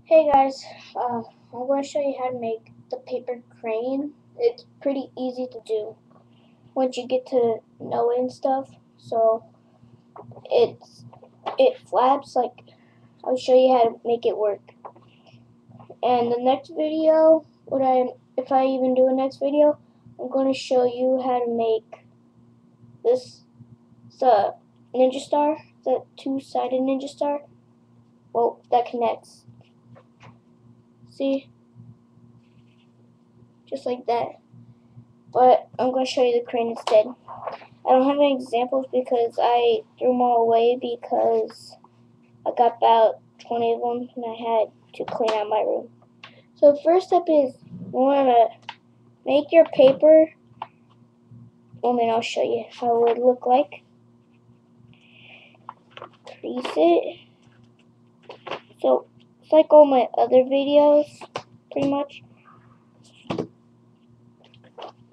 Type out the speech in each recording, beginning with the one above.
Hey guys, I'm going to show you how to make the paper crane. It's pretty easy to do once you get to know it and stuff. So it flaps like I'll show you how to make it work. And the next video, if I even do a next video, I'm going to show you how to make this. It's a ninja star, the two-sided ninja star. Well, that connects. See, just like that. But I'm going to show you the crane instead. I don't have any examples because I threw them all away because I got about 20 of them and I had to clean out my room. So the first step is you want to make your paper. Well, then I'll show you how it would look like. Crease it. So it's like all my other videos, pretty much.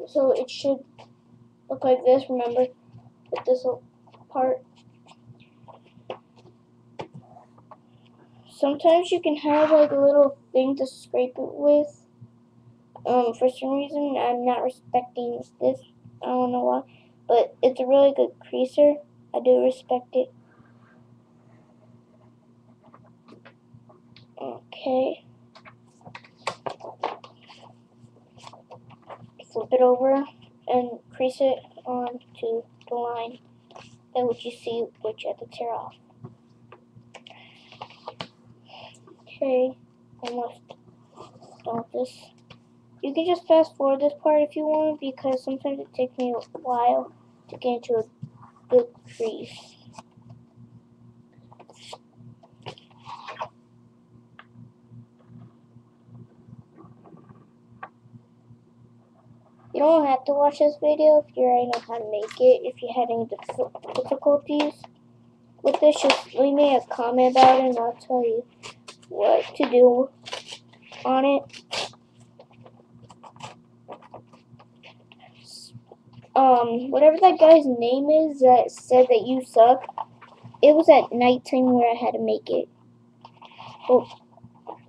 So it should look like this, remember, with this little part. Sometimes you can have like a little thing to scrape it with. For some reason, I'm not respecting this. I don't know why, but it's a really good creaser. I do respect it. Okay. Flip it over and crease it onto the line that which you see, which you have to tear off. Okay, almost done with this. You can just fast forward this part if you want because sometimes it takes me a while to get into a good crease. You don't have to watch this video if you already know how to make it. If you had any difficulties with this, just leave me a comment about it and I'll tell you what to do on it. Whatever that guy's name is that said that you suck, it was at nighttime where I had to make it. Well,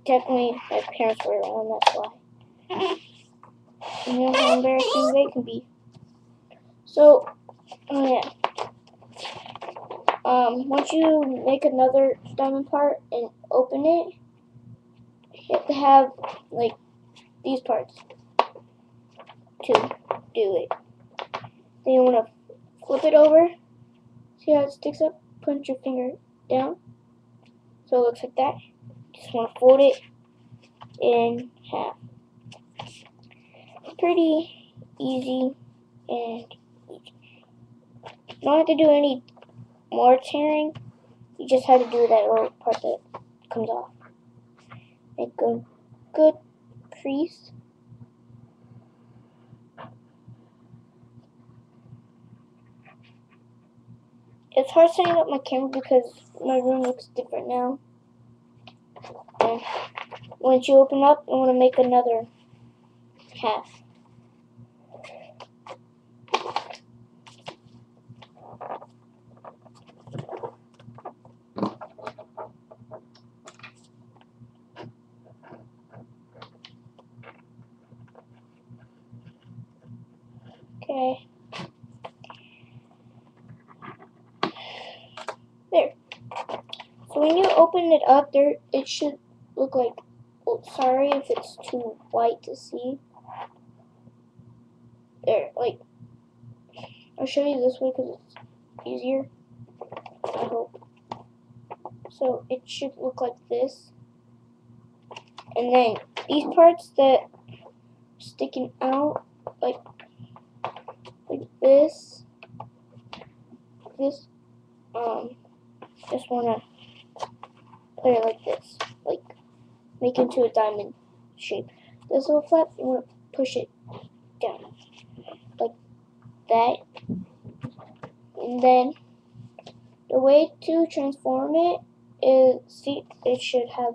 technically my parents were around, that's why. You know how embarrassing they can be. So, yeah. Once you make another diamond part and open it, you have to have, like, these parts to do it. Then you want to flip it over. See how it sticks up? Punch your finger down. So it looks like that. Just want to fold it in half. Pretty easy and easy. You don't have to do any more tearing. You just have to do that little part that comes off. Make a good crease. It's hard setting up my camera because my room looks different now. And once you open up, you want to make another half. Okay. There. So when you open it up, it should look like. Oh, sorry if it's too white to see. There, like. I'll show you this way because it's easier. I hope. So it should look like this. And then these parts that are sticking out, like this, just want to put it like this, like make it into a diamond shape. This little flap, you want to push it down, like that. And then the way to transform it is, see, it should have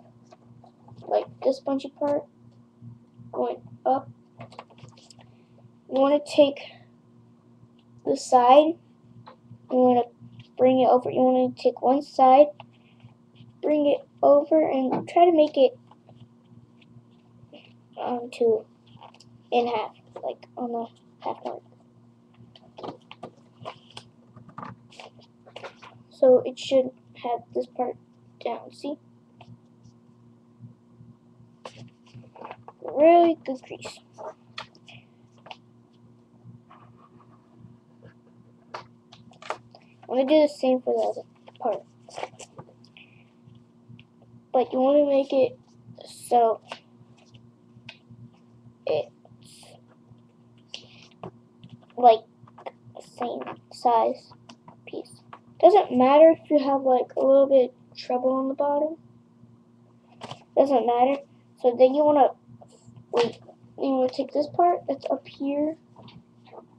like this bunchy part going up. You want to take the side, you want to bring it over. You want to take one side, bring it over, and try to make it to in half, like on the half mark. So it should have this part down, see? Really good crease. I'm going to do the same for the other part. But you want to make it so it's like the same size piece. Doesn't matter if you have like a little bit of treble on the bottom. Doesn't matter. So then you want to take this part that's up here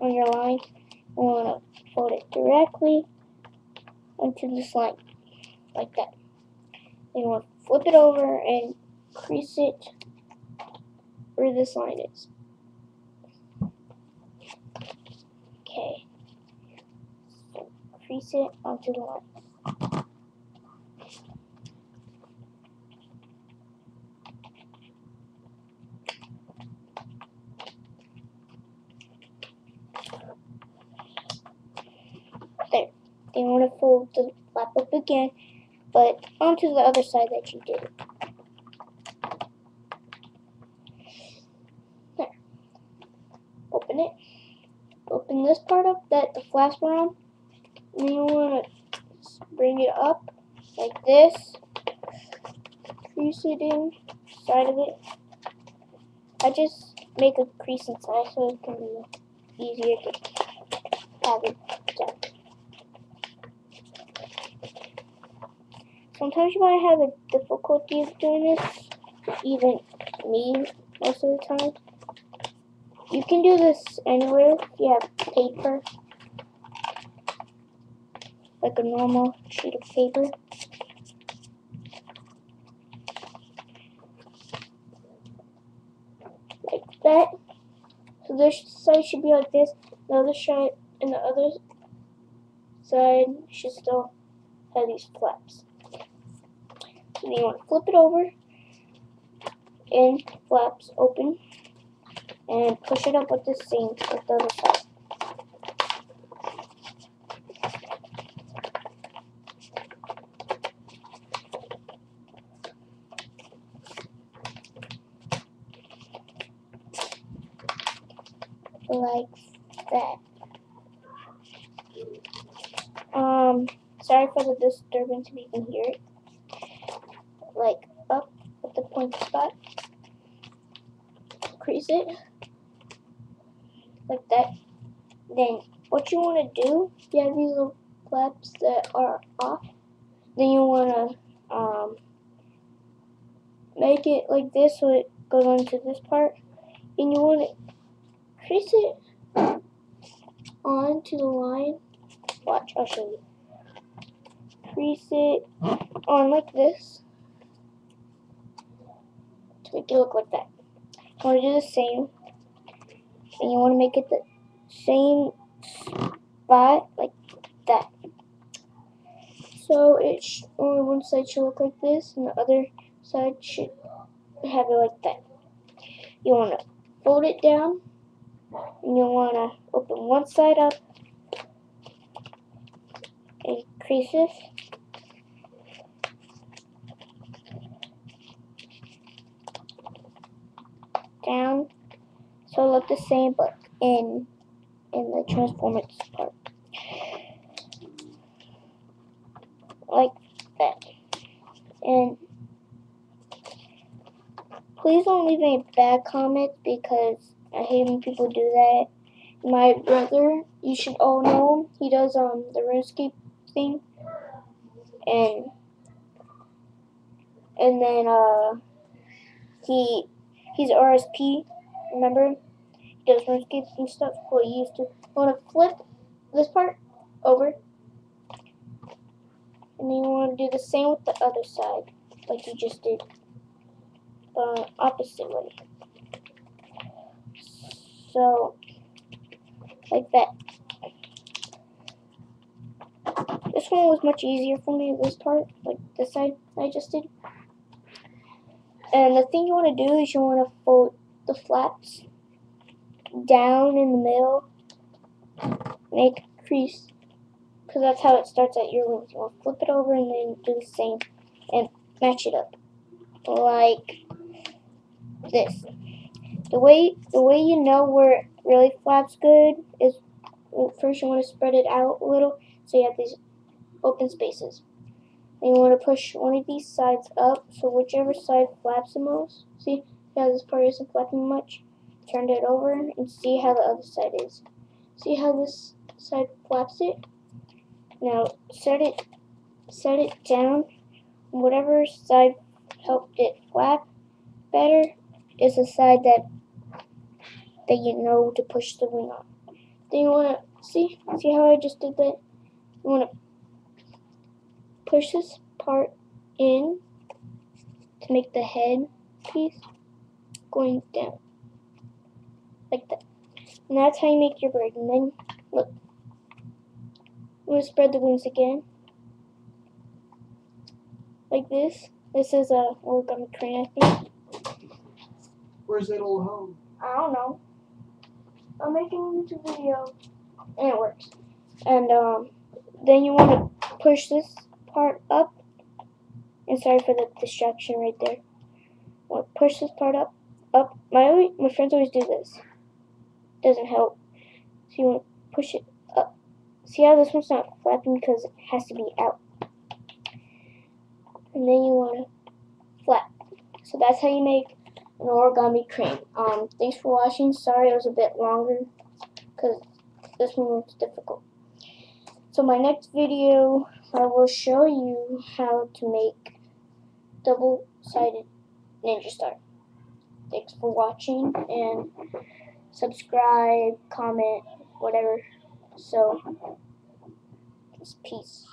on your line. You want to fold it directly onto this line, like that. Then you want to flip it over and crease it where this line is. Okay. So crease it onto the line. There. Then you want to fold the flap up again, but onto the other side that you did. There. Open it. Open this part up that the flaps were on. And then you want to bring it up like this. Crease it in side of it. I just make a crease inside so it can be easier to have it done. Sometimes you might have a difficulty of doing this, even me most of the time. You can do this anywhere if you have paper, like a normal sheet of paper. Like that. So this side should be like this, the other side and the other side should still have these flaps. And then you want to flip it over and flaps open and push it up with the same with the other side. Like that. Sorry for the disturbance if you can hear it. Like up at the point spot. Crease it. Like that. Then what you want to do, you have these little flaps that are off. Then you want to make it like this so it goes onto this part. And you want to crease it onto the line. Watch, I'll show you. Crease it on like this to make it look like that. You want to do the same, and you want to make it the same spot like that. So only one side should look like this, and the other side should have it like that. You want to fold it down, and you want to open one side up and crease this. Down, so it look the same, but in the transformance part, like that. And please don't leave any bad comments because I hate when people do that. My brother, you should all know him. He does the RuneScape thing, and then he's RSP. Remember, he does RuneScape and stuff. Well, he used to. You want to flip this part over, and then you want to do the same with the other side, like you just did, opposite way. So, like that. This one was much easier for me, this part, like this side I just did. And the thing you want to do is you want to fold the flaps down in the middle, make a crease, because that's how it starts at your wings. You want to flip it over and then do the same and match it up like this. The way you know where it really flaps good is, first you want to spread it out a little so you have these open spaces. And you want to push one of these sides up, so whichever side flaps the most. See how this part isn't flapping much? Turn it over and see how the other side is. See how this side flaps it? Now set it down. Whatever side helped it flap better is the side that you know to push the wing on. Then you want to see how I just did that? You want to push this part in to make the head piece going down like that. And that's how you make your bird. And then look, I'm going to spread the wings again like this. This is a origami crane, I think. Where's that old home? I don't know. I'm making a YouTube video and it works. And then you want to push this part up. And sorry for the distraction right there. Want to push this part up. My friends always do this. Doesn't help. So you want to push it up. See how this one's not flapping because it has to be out. And then you want to flap. So that's how you make an origami crane. Thanks for watching. Sorry it was a bit longer because this one was difficult. So my next video, I will show you how to make double-sided Ninja Star. Thanks for watching, and subscribe, comment, whatever. So, peace.